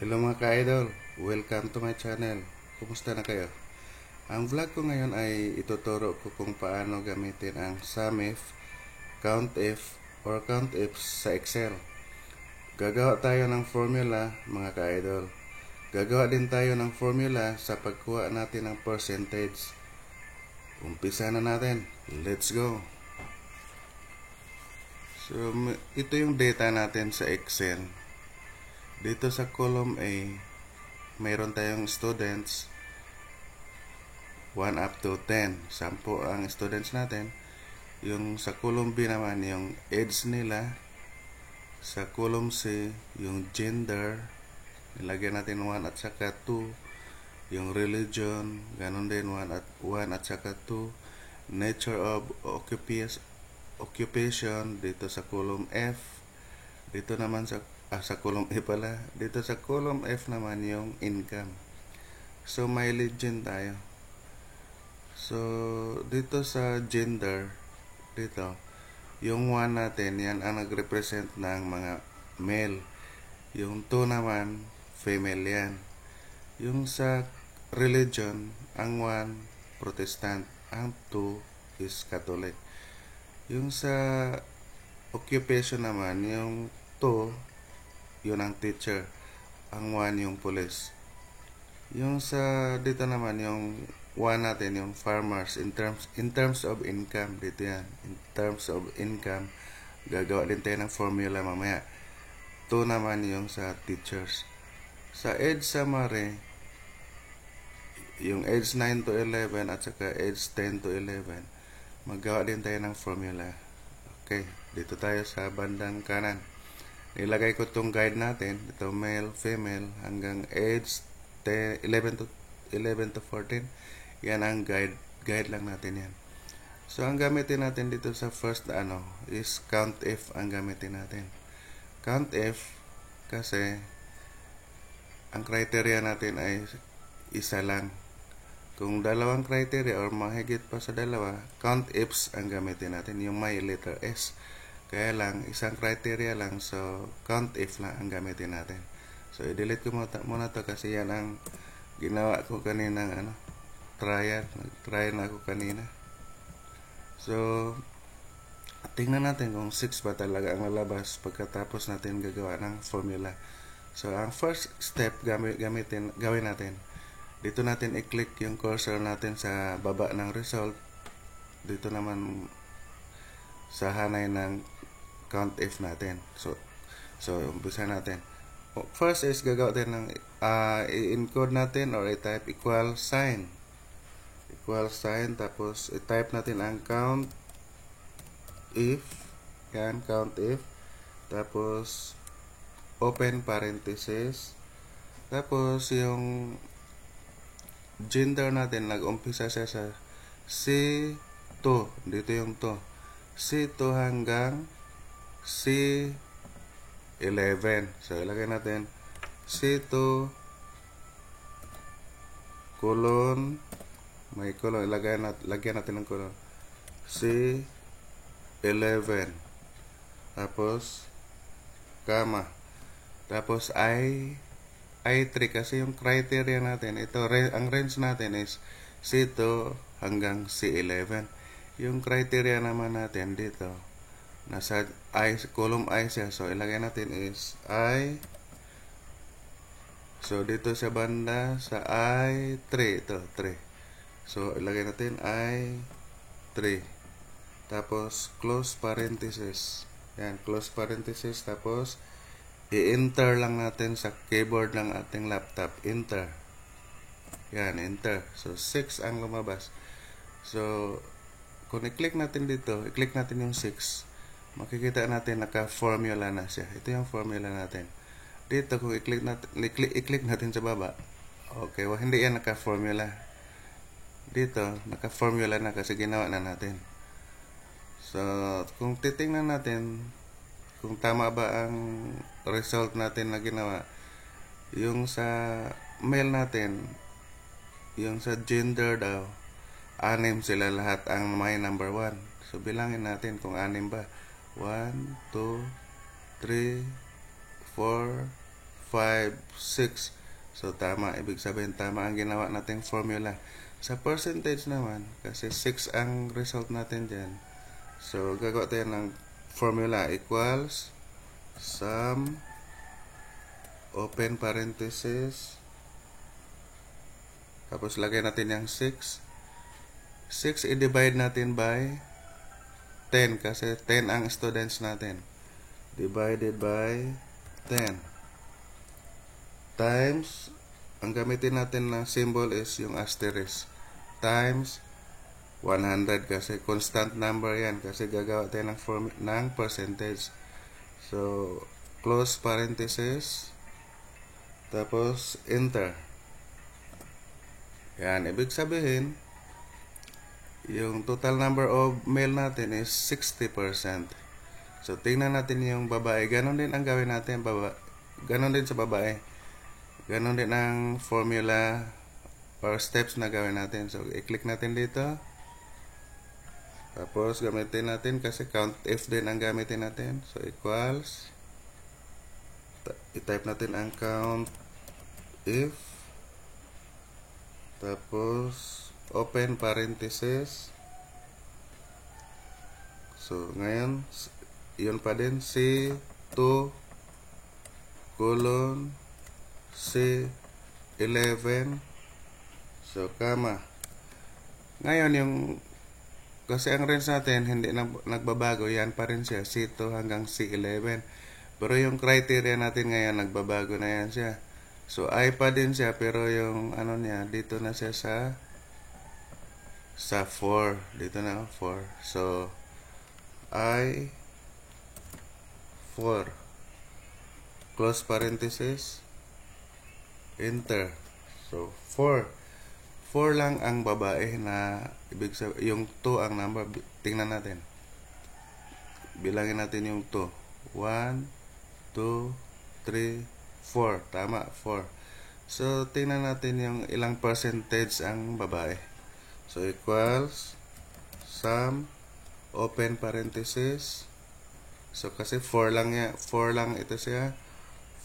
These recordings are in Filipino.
Hello mga ka-idol, welcome to my channel. Kumusta na kayo? Ang vlog ko ngayon ay ituturo ko kung paano gamitin ang SUMIF, COUNTIF, or COUNTIF sa Excel. Gagawa tayo ng formula mga ka-idol. Gagawa din tayo ng formula sa pagkuha natin ng percentage. Umpisa na natin. Let's go! So, ito yung data natin sa Excel. Dito sa column A, mayroon tayong students 1 up to 10. 10 ang students natin. Yung sa column B naman, yung age nila. Sa column C, yung gender. Nilagyan natin 1 at saka 2. Yung religion, ganun din 1 at saka 2. Nature of occupation dito sa column F. Dito naman sa column E pala. Dito sa column F naman yung income. So mileage din tayo. So dito sa gender, dito yung 1 natin, yan ang nagrepresent ng mga male. Yung 2 naman female yan. Yung sa religion, ang 1 Protestant, ang 2 is Catholic. Yung sa occupation naman, yung 2 yun ang teacher, ang 1 yung police. Yung sa dito naman yung 1 natin, yung farmers, in terms of income, dito yan, in terms of income. Gagawa din tayo ng formula mamaya. 2 naman yung sa teachers. Sa age summary, yung age 9 to 11 at saka age 10 to 11, maggawa din tayo ng formula. Okay, dito tayo sa bandang kanan. Nilagay ko itong guide natin, ito male, female, hanggang age 11 to 14. Yan ang guide lang natin yan. So ang gamitin natin dito sa first is COUNTIF ang gamitin natin. COUNTIF kasi ang criteria natin ay isa lang. Kung dalawang criteria or mahigit pa sa dalawa, COUNTIFs ang gamitin natin, yung may letter S. Kaya lang, isang criteria lang, so COUNTIF lang ang gamitin natin. So i-delete ko muna to kasi yan ang ginawa ko kaninang trial. Nag-trial na ako kanina. So tingnan natin kung 6 ba talaga ang lalabas pagkatapos natin gagawa ng formula. So ang first step gawin natin. Dito natin i-click yung cursor natin sa baba ng result. Dito naman sa hanay ng COUNTIF natin. So umpisa natin. First is gagawa tayo ng i-encode natin or i-type equal sign. Tapos i-type natin ang COUNTIF. Yan, COUNTIF. Tapos open parenthesis. Tapos yung gender natin, nag-umpisa siya sa C2. Dito yung to. C2 hanggang C11. So ilagay natin C2 colon, may colon, lagyan natin ng colon, C11, tapos comma, tapos I3 kasi yung criteria natin, ito ang range natin is C2 hanggang C11. Yung criteria naman natin dito, nasa column I siya. So ilagay natin is I. So dito sa banda, sa I3, ito 3. So ilagay natin I3. Tapos close parenthesis. Yan, close parenthesis. Tapos i-enter lang natin sa keyboard ng ating laptop. Enter. Yan, enter. So 6 ang lumabas. So kung i-click natin dito, i-click natin yung 6, makikita natin naka-formula na siya. Ito yung formula natin. Dito kung i-click natin sa baba, okay, hindi yan naka-formula. Dito naka-formula na kasi ginawa na natin. So kung titingnan natin kung tama ba ang result natin na ginawa, yung sa male natin, yung sa gender daw, 6 sila lahat ang may number 1. So bilangin natin kung 6 ba. 1, 2, 3, 4, 5, 6. So, tama. Ibig sabihin, tama ang ginawa nating formula. Sa percentage naman, kasi 6 ang result natin dyan. So, gagawa tayo ng formula equals sum, open parenthesis, tapos lagay natin yung 6. 6 i-divide natin by 10 kasi 10 ang students natin. Divided by 10 times, ang gamitin natin na symbol is yung asterisk, times 100 kasi constant number yan kasi gagawa tayo ng percentage. So, close parenthesis, tapos enter. Yan, ibig sabihin yung total number of male natin is 60%. So, tingnan natin yung babae. Ganon din ang gawin natin. Ganon din sa babae. Ganon din ang formula or steps na gawin natin. So, i-click natin dito. Tapos, gamitin natin kasi count if din ang gamitin natin. So, equals. I-type natin ang count if. Tapos, open parenthesis. So, ngayon, yun pa din, C2 colon C11. So, comma. Ngayon, yung kasi ang range natin hindi nagbabago, yan pa rin siya, C2 hanggang C11. Pero yung criteria natin ngayon nagbabago na yan siya. So, I pa din siya, pero yung ano niya, dito na siya sa 4. Dito na, 4. So, I 4. Close parenthesis. Enter. So, 4. 4 lang ang babae na ibig sabihin, yung 2 ang number. Tingnan natin. Bilangin natin yung 2. 1, 2, 3, 4. Tama, 4. So, tingnan natin yung ilang percentage ang babae. So, equals sum, open parenthesis. So, kasi 4 lang yan. 4 lang ito siya.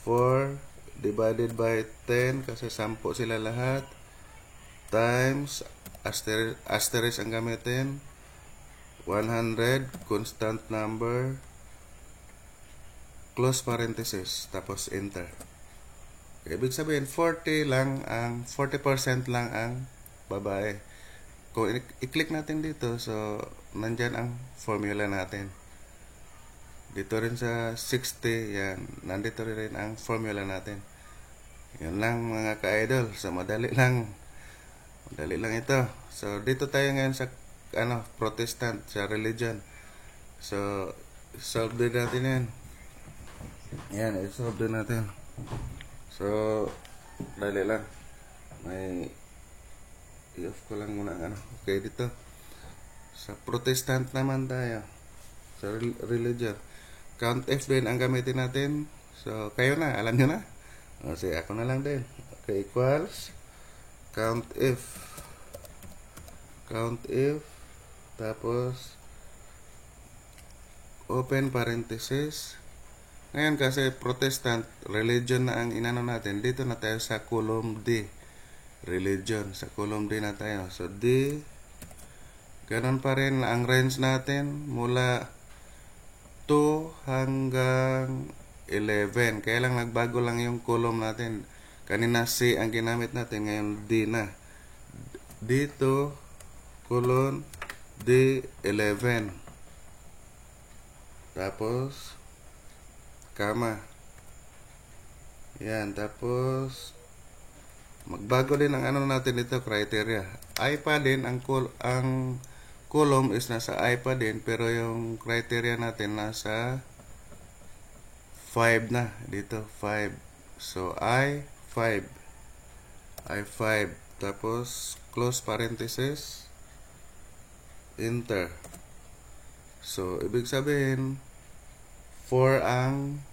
4 divided by 10 kasi 10 sila lahat. Times, asterisk ang gamitin. 100, constant number. Close parenthesis. Tapos enter. Ibig sabihin, 40% lang ang babae. Kung i-click natin dito, so, nandyan ang formula natin. Dito rin sa 60, yan. Nandito rin ang formula natin. Yan lang mga ka-idol. So, madali lang. Madali lang ito. So, dito tayo ngayon sa, Protestant, sa religion. So, solve din natin yan. Yan, i-solve din natin. So, dali lang. I-off ko lang muna ang Okay, dito. Sa Protestant naman tayo. Sa religion. Count F din ang gamitin natin. So, kayo na. Alam nyo na. O, sige, ako na lang din. Okay, equals. Count F. Count F. Tapos, open parenthesis. Ngayon kasi Protestant, religion na ang inano natin. Dito na tayo sa column D. Religion. Sa column D na tayo. So, D. Ganon pa rin ang range natin mula 2 hanggang 11. Kaya lang nagbago lang yung column natin. Kanina C ang ginamit natin. Ngayon D na. Dito, colon D11. Tapos, comma. Yan. Tapos, magbago din ang natin ito, criteria. I pa din, ang column is nasa I pa din, pero yung criteria natin nasa 5 na. Dito, 5. So, I 5. Tapos, close parenthesis. Enter. So, ibig sabihin, 4 ang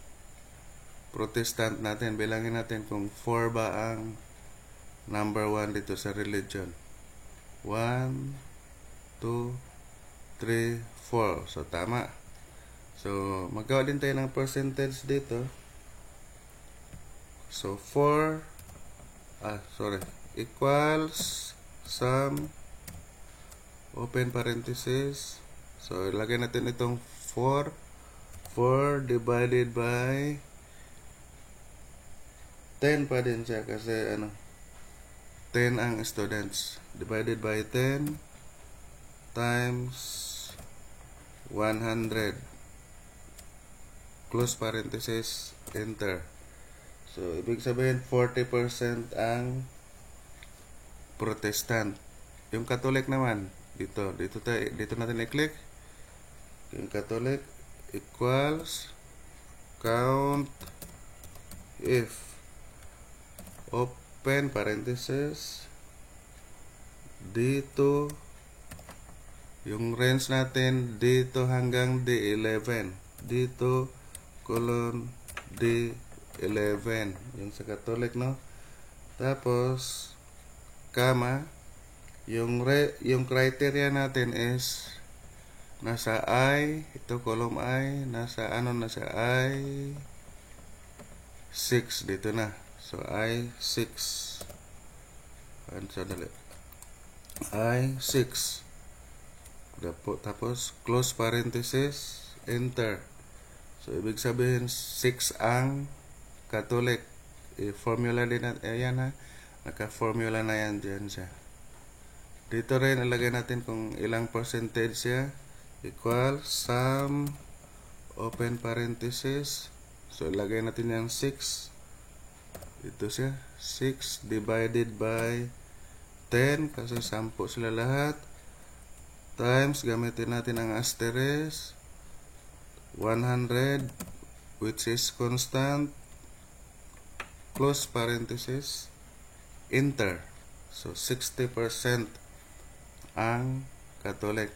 Protestant natin. Bilangin natin kung 4 ba ang number 1 dito sa religion. 1, 2, 3, 4. So, tama. So, maggawa din tayo ng percentage dito. So 4 equals sum open parenthesis. So ilagay natin itong 4 divided by 10 pa din siya kasi 10 ang students, divided by 10 times 100 close parenthesis, enter. So ibig sabihin 40% ang Protestant. Yung Catholic naman dito natin i-click. Yung Catholic equals count if open parenthesis dito yung range natin dito hanggang D11, dito colon D11 yung sa Catholic, no? Tapos comma yung criteria natin is nasa I, ito column I, nasa I 6 dito na. So I 6 I 6 tapos close parenthesis, enter. So ibig sabihin 6 ang Catholic. Formula din natin, ayan ha, naka-formula na yan dyan siya. Dito rin ilagay natin kung ilang percentage siya, equal sum open parenthesis. So ilagay natin yung 6, ito siya 6 divided by 10 kasi 10 sila lahat, times gamitin natin ang asterisk 100 which is constant, close parenthesis, enter. So 60% ang Catholic.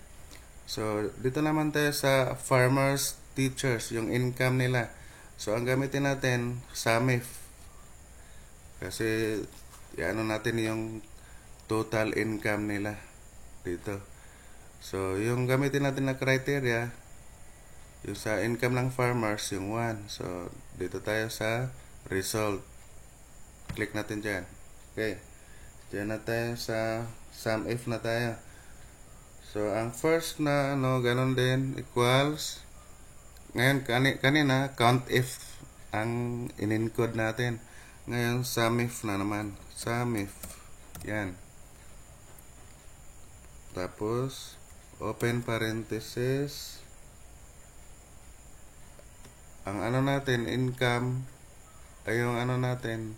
So dito naman tayo sa farmers teachers, yung income nila. So ang gamitin natin SUMIF kasi natin yung total income nila dito. So yung gamitin natin na criteria, yung sa income ng farmers, yung 1. So dito tayo sa result, click natin dyan. Okay, dyan na tayo sa SUMIF na tayo. So ang first na ganun din, equals, ngayon kanina count if ang in-encode natin. Ngayon SUMIF na naman, SUMIF yan. Tapos open parenthesis, ang natin income ay yung natin,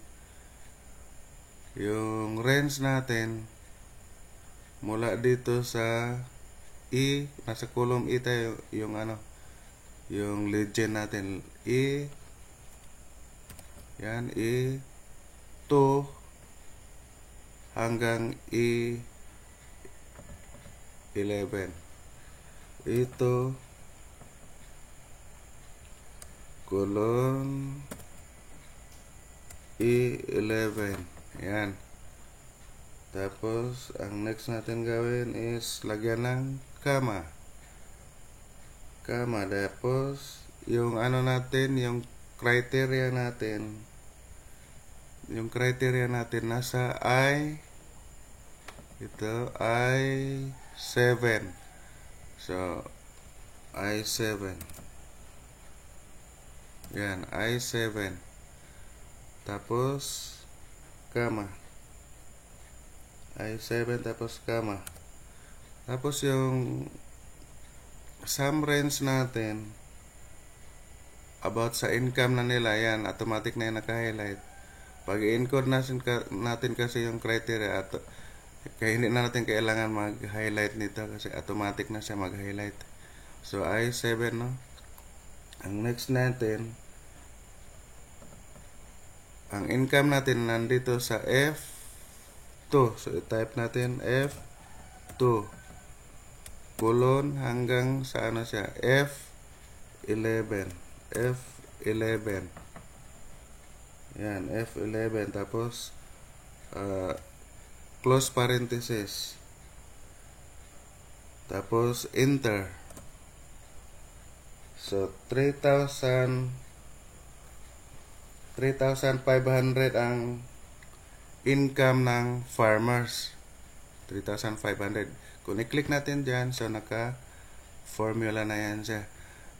yung range natin mula dito sa E, nasa column E tayo, yung yung legend natin, E yan, E2 hanggang E11, E2 colon E11 yan. Tapos ang next natin gawin is lagyan ng comma, tapos yung natin, yung criteria natin nasa I, ito I7. So I7 yan, I7 tapos comma, I7 tapos comma. Tapos yung sum range natin about sa income na nila, yan automatic na yung naka-highlight. Pag i-encode natin kasi yung criteria, kaya hindi na natin kailangan mag-highlight nito kasi automatic na siya mag-highlight. So I7, no? Ang next natin, ang income natin nandito sa F2. So i-type natin F2 colon hanggang sa siya, F11 yan, F11 tapos close parenthesis, tapos enter. So 3,000 3,500 ang income ng farmers. 3,500. Kung i-click natin dyan, so naka-formula na yan siya.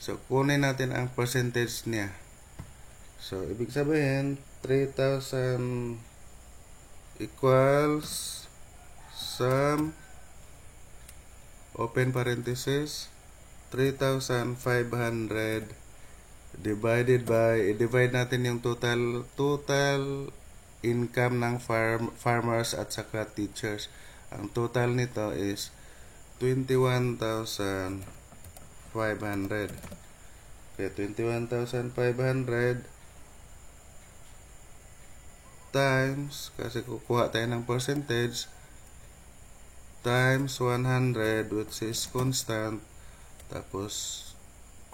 So, kunin natin ang percentage niya. So, ibig sabihin, 3,000 equals sum, open parenthesis, 3,500 divided by, divide natin yung total income ng farmers at saka teachers. Ang total nito is 21,500. Okay, 21,500 times, kasi kukuha tayo ng percentage, times 100, which is constant, tapos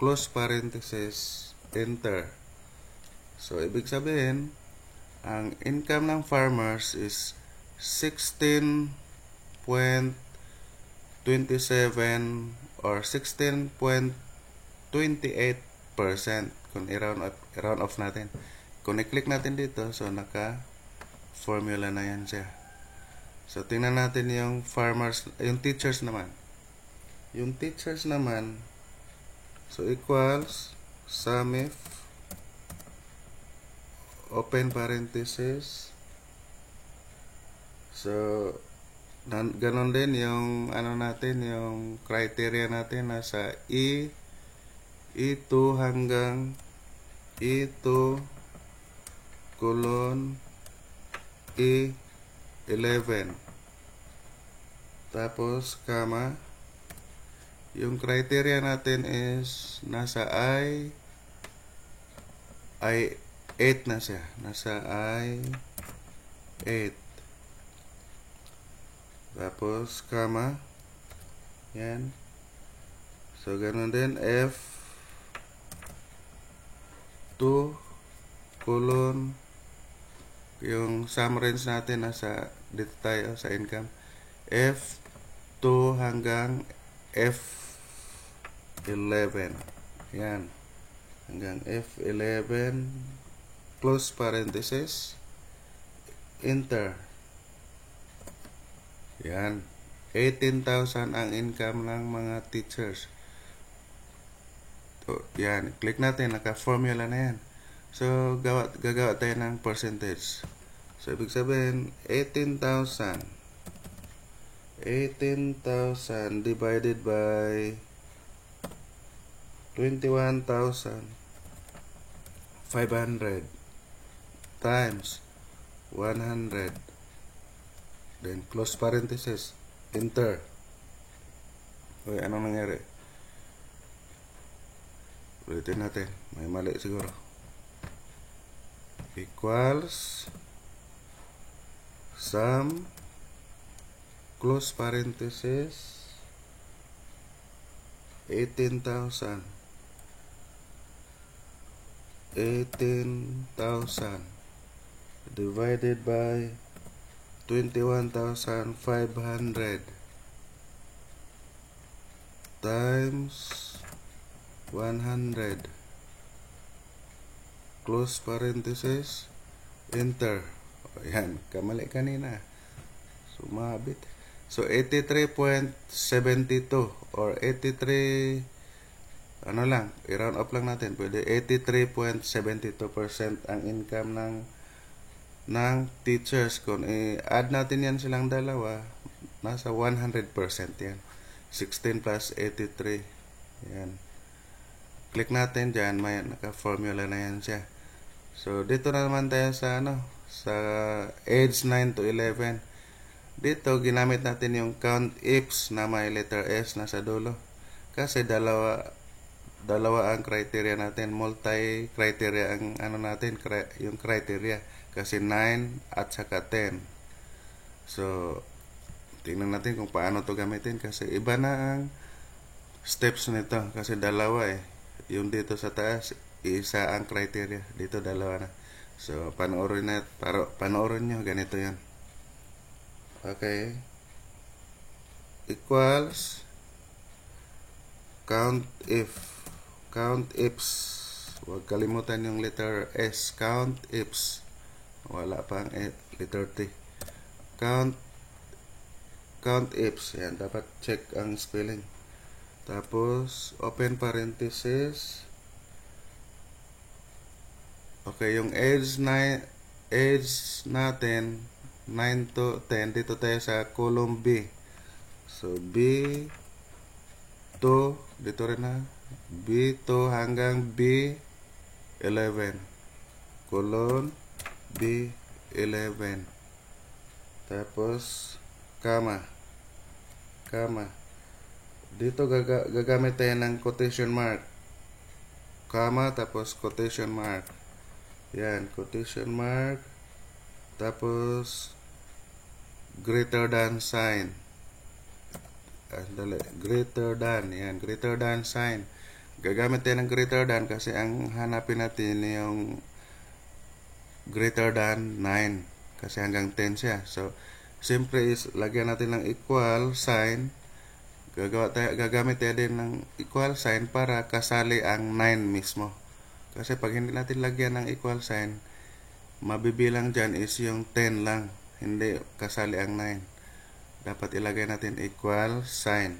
close parenthesis, enter. So, ibig sabihin, ang income ng farmers is 16.27 or 16.28% kung i-round off natin. Kung i-click natin dito, so naka-formula na yan siya. So, tingnan natin yung farmers, yung teachers naman. Yung teachers naman, so equals sum if, open parenthesis. So, ganon din yung ano natin, yung criteria natin nasa E2 hanggang E2 colon E11. Tapos, comma. Yung criteria natin is nasa I8 na siya. Nasa I8. Tapos, comma. Yan. So, ganun din. F2 colon, yung sum range natin nasa dito tayo sa income. F2 hanggang F11. Yan. Hanggang F11. Close parenthesis. Enter. Yan. 18,000 ang income ng mga teachers. So, yan. Click natin. Naka-formula na yan. So, gagawa tayo ng percentage. So, ibig sabihin, 18,000 divided by 21,500 times 100, then close parenthesis, enter. Okay, anong nangyari? Ulitin natin, may mali siguro. Equals sum, close parenthesis, 18,000 divided by 21,500 times 100, close parenthesis, enter. Ayan, kamali kanina. Sumabit. So, 83.72 or 83, ano lang, i-round up lang natin. Pwede 83.72% ang income ng teachers. Kung i-add natin yan silang dalawa, nasa 100% yan. 16 plus 83. Yan. Click natin dyan, may naka-formula na yan siya. So, dito na naman tayo sa sa age 9 to 11. Dito, ginamit natin yung count ifs na may letter S na sa dulo. Kasi dalawa ang criteria natin. Multi-criteria ang natin, yung criteria. Kasi 9 at saka 10. So, tingnan natin kung paano to gamitin. Kasi iba na ang steps nito. Kasi dalawa eh. Yung dito sa taas, isa ang criteria. Dito dalawa na. So, panoorin nyo. Ganito yan. Okay. Equals count ifs. Huwag kalimutan yung letter S. Count ifs. Wala pa ang letter T. Count ifs. Yan, dapat check ang spelling. Tapos, open parenthesis. Okay, yung age natin, 9 to 10. Dito tayo sa column B. So, B to, dito rin na, B2 hanggang B11. Colon B11. Tapos, comma. Dito gagamit tayo ng quotation mark. Comma, tapos quotation mark. Yan, quotation mark. Tapos, greater than sign. Greater than. Yan, greater than sign. Gagamit tayo ng greater than kasi ang hanapin natin yung greater than 9. Kasi hanggang 10 siya. So, siyempre is lagyan natin ng equal sign. Gagamit tayo din ng equal sign para kasali ang 9 mismo. Kasi pag hindi natin lagyan ng equal sign, mabibilang dyan is yung 10 lang. Hindi kasali ang 9. Dapat ilagay natin equal sign.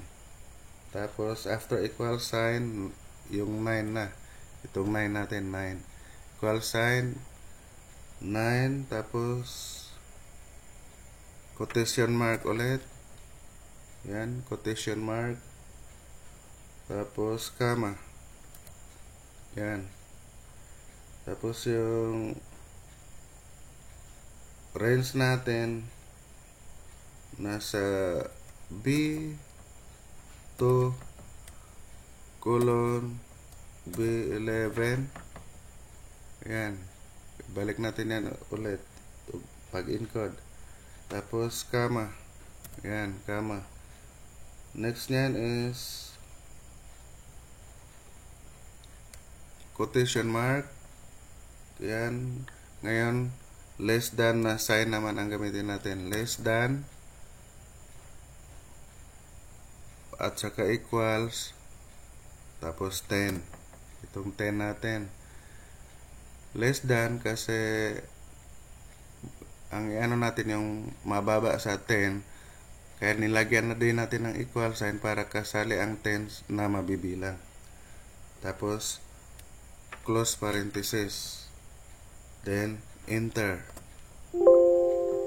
Tapos after equal sign, yung 9 na. Itong 9 natin, 9. Equal sign, 9. Tapos quotation mark ulit. Yan, quotation mark. Tapos comma. Yan. Tapos yung range natin nasa B2 colon B11. Yan. Balik natin yan ulit pag encode. Tapos comma. Yan, comma. Next nyan is quotation mark. Yan. Ngayon, less than na sign naman ang gamitin natin. Less than at saka equals tapos 10. Itong 10 natin. Less than kasi ang ano natin yung mababa sa 10. Kaya nilagyan na din natin ng equal sign para kasali ang 10 na mabibilang. Tapos, close parenthesis. Then, enter.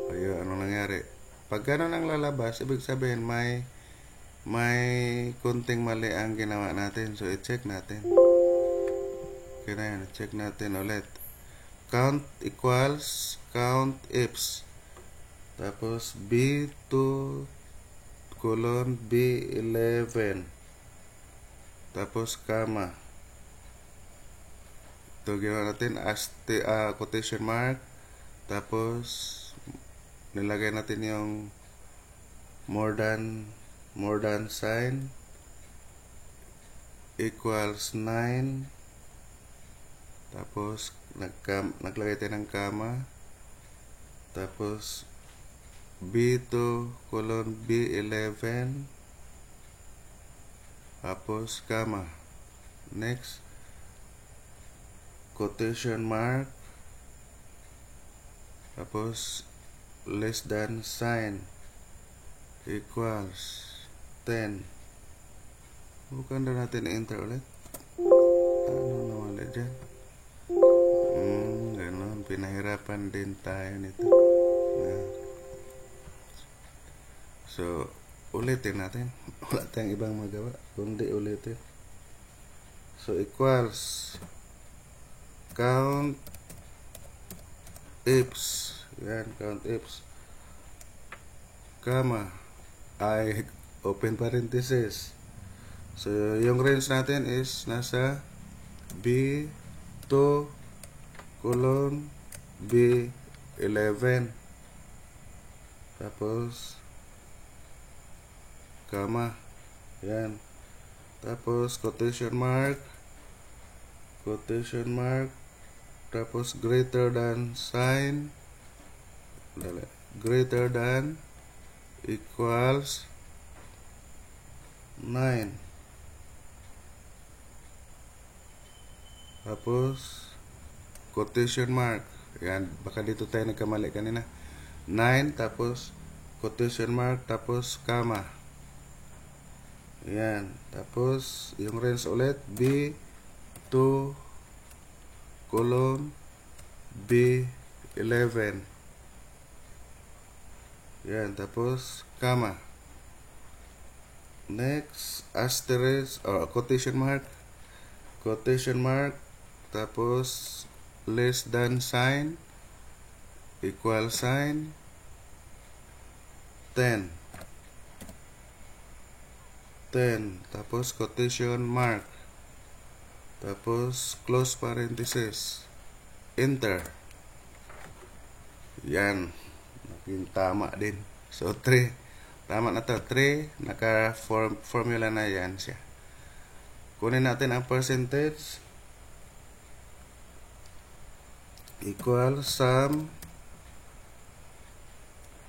Ayun, ano nangyari? Pag gano'n ang lalabas, ibig sabihin may kunting mali ang ginawa natin. So, i-check natin. Okay na yan. I-check natin ulit. Count equals, count ifs. Tapos, B2 colon B11. Tapos, comma. Ito ginawa natin as quotation mark. Tapos, nilagay natin yung more than sign equals 9. Tapos, naglagay tayo ng comma. Tapos, B2 colon B11. Tapos, comma. Next, quotation mark. Tapos, less than sign equals 10. Bukan na natin enter ulit. Ano nawala dyan? Ganon. Pinahirapan din tayo nito. So, ulitin natin. Wala tayong ibang magawa kundi ulitin. So, equals count ifs. Yan, count ifs. Comma. Open parenthesis. So, yung range natin is nasa B2 colon B11. Tapos, comma. Yan. Tapos, quotation mark. Tapos, greater than sign. Greater than equals 9. tapos quotation mark. Yan, baka dito tayo nagkamali kanina. 9, tapos quotation mark, tapos comma. Yan, tapos yung range ulit, B2 colon B11. Yan, tapos comma. Next, asterisk or quotation mark, tapos less than sign, equal sign, 10, tapos quotation mark, tapos close parenthesis, enter. Yan, naging tama din. So 3, tama na to, 3, naka-formula na yan siya. Kunin natin ang percentage, equal sum,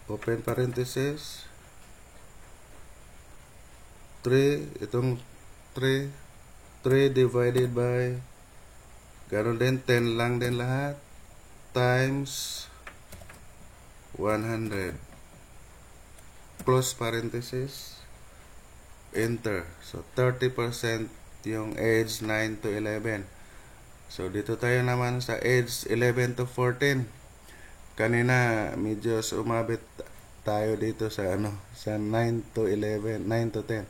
open parenthesis, 3, itong 3 divided by, ganoon din, 10 lang din lahat, times 100, close parenthesis, enter. So 30% yung age 9 to 11. So dito tayo naman sa age 11 to 14. Kanina medyo umabit tayo dito sa sa 9 to 11, 9 to 10.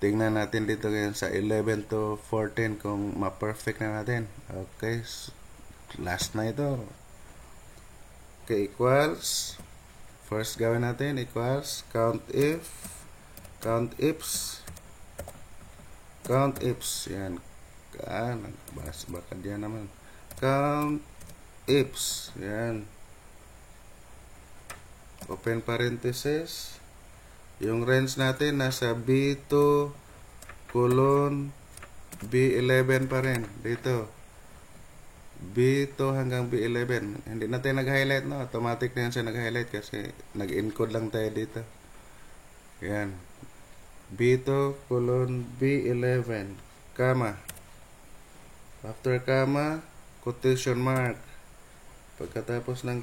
Tingnan natin dito ngayon sa 11 to 14 kung ma-perfect na natin. Okay, last na ito. Okay, equals, first gawin natin, equals count ifs, yan. Baka diyan naman. Count ifs, yan. Open parenthesis. Yung range natin nasa B2 colon B11 pa rin. Dito. B2 hanggang B11. Hindi natin nag-highlight, no? Automatic na yan siya nag-highlight kasi nag-encode lang tayo dito. Yan. B2 colon B11, comma. After comma, quotation mark. Pagkatapos ng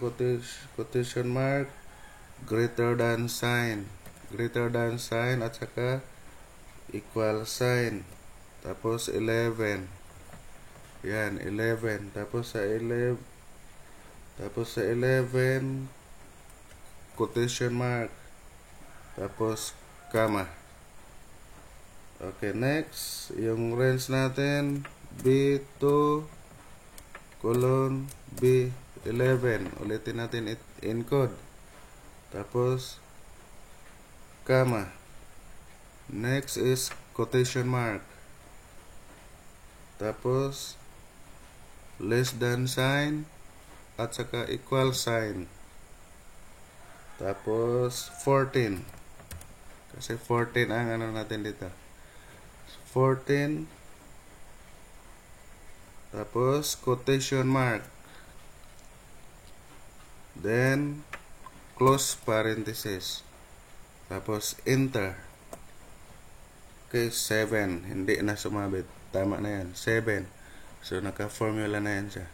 quotation mark, greater than sign, at saka equal sign. Tapos 11. Yan, 11. Tapos sa 11, quotation mark. Tapos comma. Okay, next, yung range natin, B2 colon B11. Ulitin natin encode. Tapos comma. Next is quotation mark. Tapos less than sign at saka equal sign. Tapos 14. Kasi 14 ang natin dito. 14. Tapos quotation mark. Then close parenthesis. Tapos enter. Okay, 7. Hindi na sumabit. Tama na yan. 7. So naka-formula na yan siya.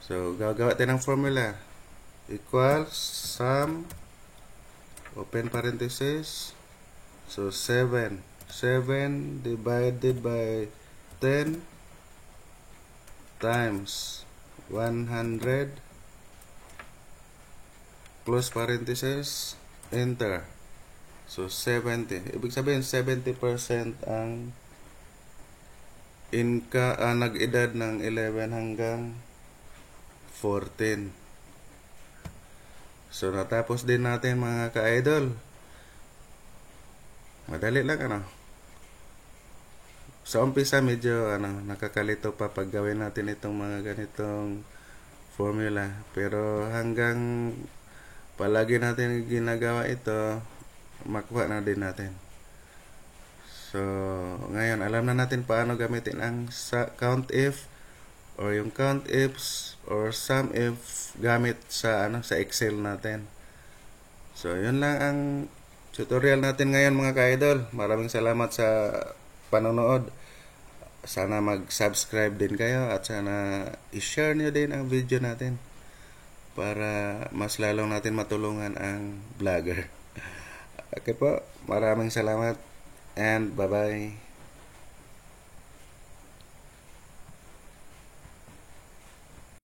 So gagawa tayo ng formula. Equals sum, open parenthesis. So 7 divided by 10 times 100, close parenthesis, enter. So 70. Ibig sabihin 70% ang nag-edad ng 11 hanggang 14. So natapos din natin mga ka-idol. Madali lang Sa umpisa medyo nakakalito pa pag gawin natin itong mga ganitong formula. Pero hanggang palagi natin ginagawa ito, makuha na din natin. So ngayon alam na natin paano gamitin ang count if or yung count ifs or sum if gamit sa sa Excel natin. So yun lang ang tutorial natin ngayon mga ka-idol. Maraming salamat sa panonood. sana mag-subscribe din kayo at sana i-share nyo din ang video natin para mas lalong natin matulungan ang vlogger. Okay po, maraming salamat and bye-bye.